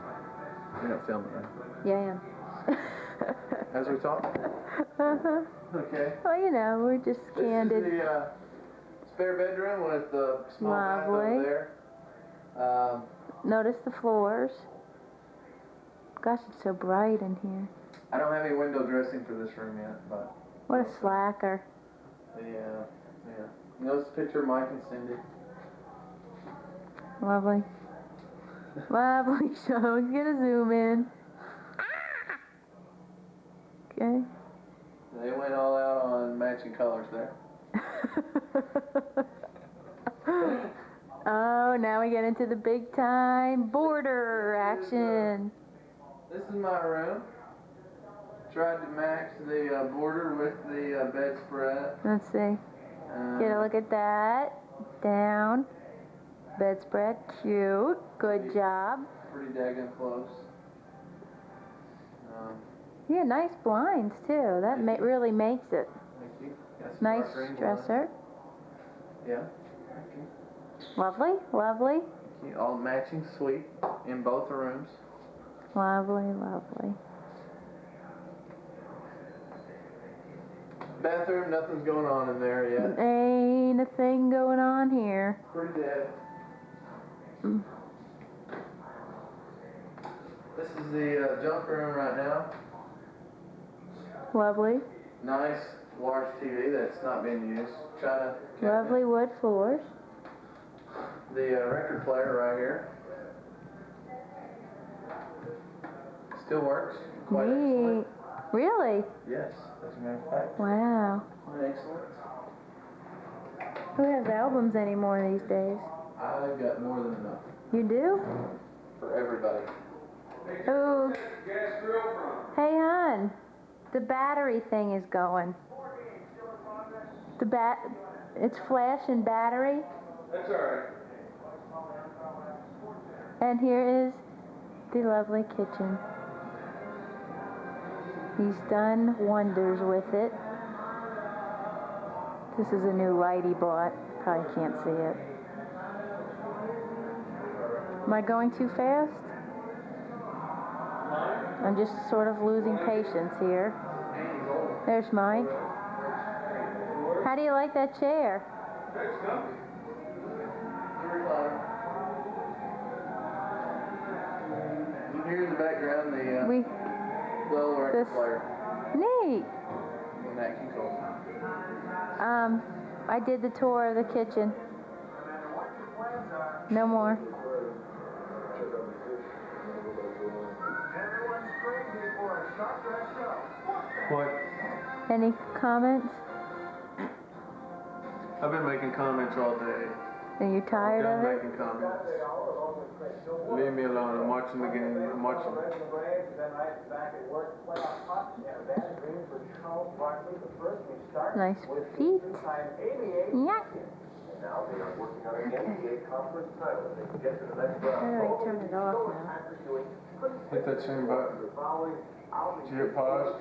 Speaker 2: You're not filming, right?
Speaker 21: Yeah, I am.
Speaker 2: As we talk?
Speaker 21: Uh-huh.
Speaker 2: Okay.
Speaker 21: Well, you know, we're just candid.
Speaker 2: This is the spare bedroom with the small bath over there.
Speaker 21: Notice the floors. Gosh, it's so bright in here.
Speaker 2: I don't have any window dressing for this room yet, but
Speaker 21: What a slacker.
Speaker 2: yeah. Notice the picture of Mike and Cindy.
Speaker 21: Lovely. Lovely show. Let's get a zoom in. Okay.
Speaker 2: They went all out on matching colors there.
Speaker 21: Oh, now we get into the big time border action.
Speaker 2: This is my room. Tried to match the border with the bedspread.
Speaker 21: Let's see. Get a look at that. Down. Bedspread. Cute. Good job.
Speaker 2: Pretty daggone close.
Speaker 21: Yeah, nice blinds too. That really makes it.
Speaker 2: Thank you. That's
Speaker 21: Nice
Speaker 2: dark green
Speaker 21: dresser.
Speaker 2: blinds. Yeah. Thank you.
Speaker 21: Lovely, lovely.
Speaker 2: Thank you. All matching suite in both rooms.
Speaker 21: Lovely, lovely.
Speaker 2: Bathroom, nothing's going on in there yet.
Speaker 21: Ain't a thing going on here.
Speaker 2: Pretty dead. This is the junk room right now.
Speaker 21: Lovely.
Speaker 2: Nice large TV that's not being used. China.
Speaker 21: Lovely wood floors.
Speaker 2: The record player right here. Still works. Quite excellent.
Speaker 21: Neat. Really?
Speaker 2: Yes, as a matter of fact.
Speaker 21: Wow.
Speaker 2: Quite excellent.
Speaker 21: Who has albums anymore these days?
Speaker 2: I've got more than enough
Speaker 21: You do?
Speaker 2: for everybody.
Speaker 21: Ooh. Hey, hon. The battery thing is going. It's flashing battery.
Speaker 2: That's alright.
Speaker 21: And here is the lovely kitchen. He's done wonders with it. This is a new light he bought. Probably can't see it. Am I going too fast? I'm just sort of losing patience here. There's Mike. How do you like that chair?
Speaker 2: You can hear in the background the little record player.
Speaker 21: Neat.
Speaker 2: And that controls.
Speaker 21: I did the tour of the kitchen. No more.
Speaker 2: What?
Speaker 21: Any comments?
Speaker 2: I've been making comments all day.
Speaker 21: Are you tired
Speaker 2: I'm
Speaker 21: of it?
Speaker 2: making comments. Leave me alone. I'm watching the game. I'm watching it.
Speaker 21: Nice feet. Yeah. How do I turn it off now?
Speaker 2: Hit that same button. Did you hit pause?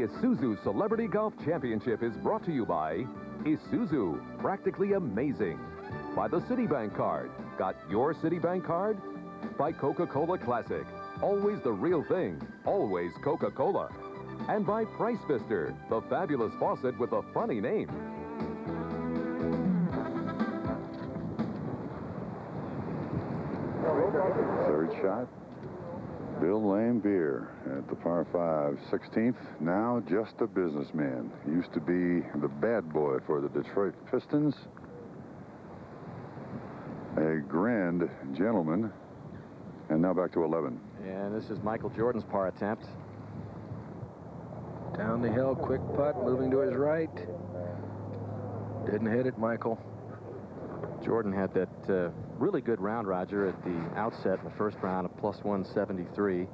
Speaker 5: Isuzu Celebrity Golf Championship is brought to you by Isuzu, practically amazing. By the Citibank card. Got your Citibank card? By Coca-Cola Classic. Always the real thing. Always Coca-Cola. And by Price Fister, the fabulous faucet with a funny name.
Speaker 1: Third shot. Bill Laimbeer at the par 5, 16th. Now just a businessman. Used to be the bad boy for the Detroit Pistons. A grand gentleman. And now back to 11.
Speaker 7: And this is Michael Jordan's par attempt. Down the hill, quick putt, moving to his right. Didn't hit it, Michael. Jordan had that really good round, Roger, at the outset in the first round of plus 173.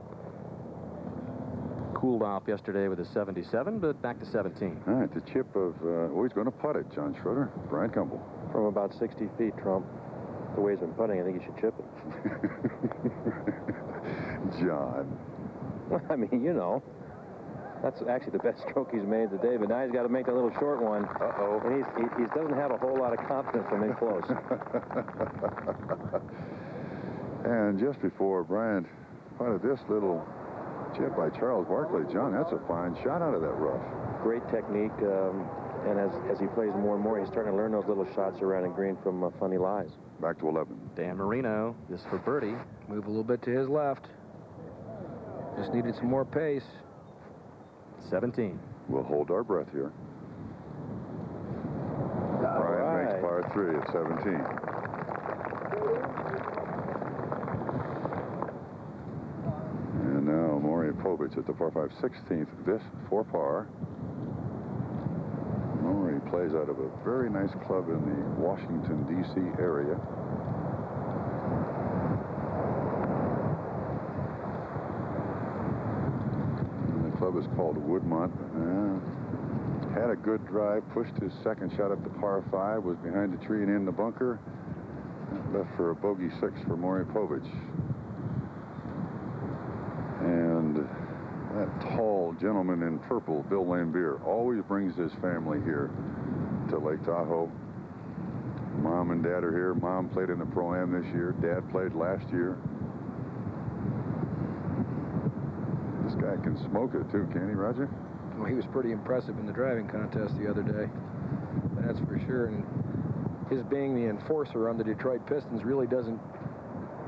Speaker 7: Cooled off yesterday with a 77, but back to 17.
Speaker 1: All right, the chip of, he's going to putt it, John Schroeder. Brian Campbell.
Speaker 14: From about 60 feet, Trump. The way he's been putting, I think he should chip it.
Speaker 1: John.
Speaker 14: Well, I mean, you know. That's actually the best stroke he's made today, but now he's got to make that little short one.
Speaker 1: Uh-oh.
Speaker 14: And he doesn't have a whole lot of confidence from in close.
Speaker 1: And just before Bryant putted this little chip by Charles Barkley, John, that's a fine shot out of that rough.
Speaker 14: Great technique, and as he plays more and more, he's starting to learn those little shots around the green from Funny Lies.
Speaker 1: Back to 11.
Speaker 7: Dan Marino, this for birdie. Move a little bit to his left. Just needed some more pace. 17.
Speaker 1: We'll hold our breath here. Brian makes par 3 at 17. And now Maury Povich at the par 5, 16th. This for par. Maury plays out of a very nice club in the Washington, D.C. area. Club is called Woodmont. Had a good drive, pushed his second shot up the par 5, was behind the tree and in the bunker. Left for a bogey 6 for Maury Povich. And that tall gentleman in purple, Bill Laimbeer, always brings his family here to Lake Tahoe. Mom and Dad are here. Mom played in the Pro-Am this year. Dad played last year. This guy can smoke it, too, can't he, Roger?
Speaker 7: Well, he was pretty impressive in the driving contest the other day. That's for sure. And his being the enforcer on the Detroit Pistons really doesn't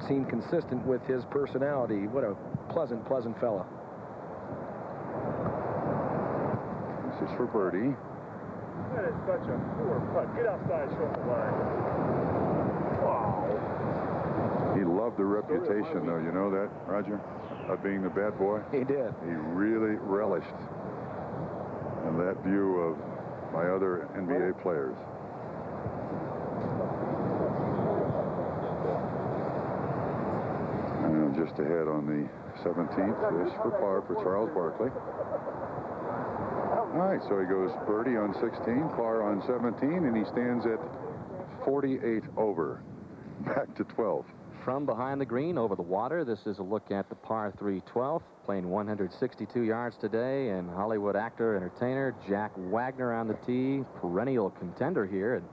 Speaker 7: seem consistent with his personality. What a pleasant fella.
Speaker 1: This is for birdie.
Speaker 8: That is such a poor putt. Get outside, show the line. Wow.
Speaker 1: He loved the reputation, though. You know that, Roger? Of being the bad boy?
Speaker 7: He did.
Speaker 1: He really relished in that view of my other NBA players. And just ahead on the 17th, this for par for Charles Barkley. All right, so he goes birdie on 16, par on 17, and he stands at 48 over. Back to 12.
Speaker 7: From behind the green over the water, this is a look at the par 3 12th, playing 162 yards today, and Hollywood actor, entertainer Jack Wagner on the tee, perennial contender here. And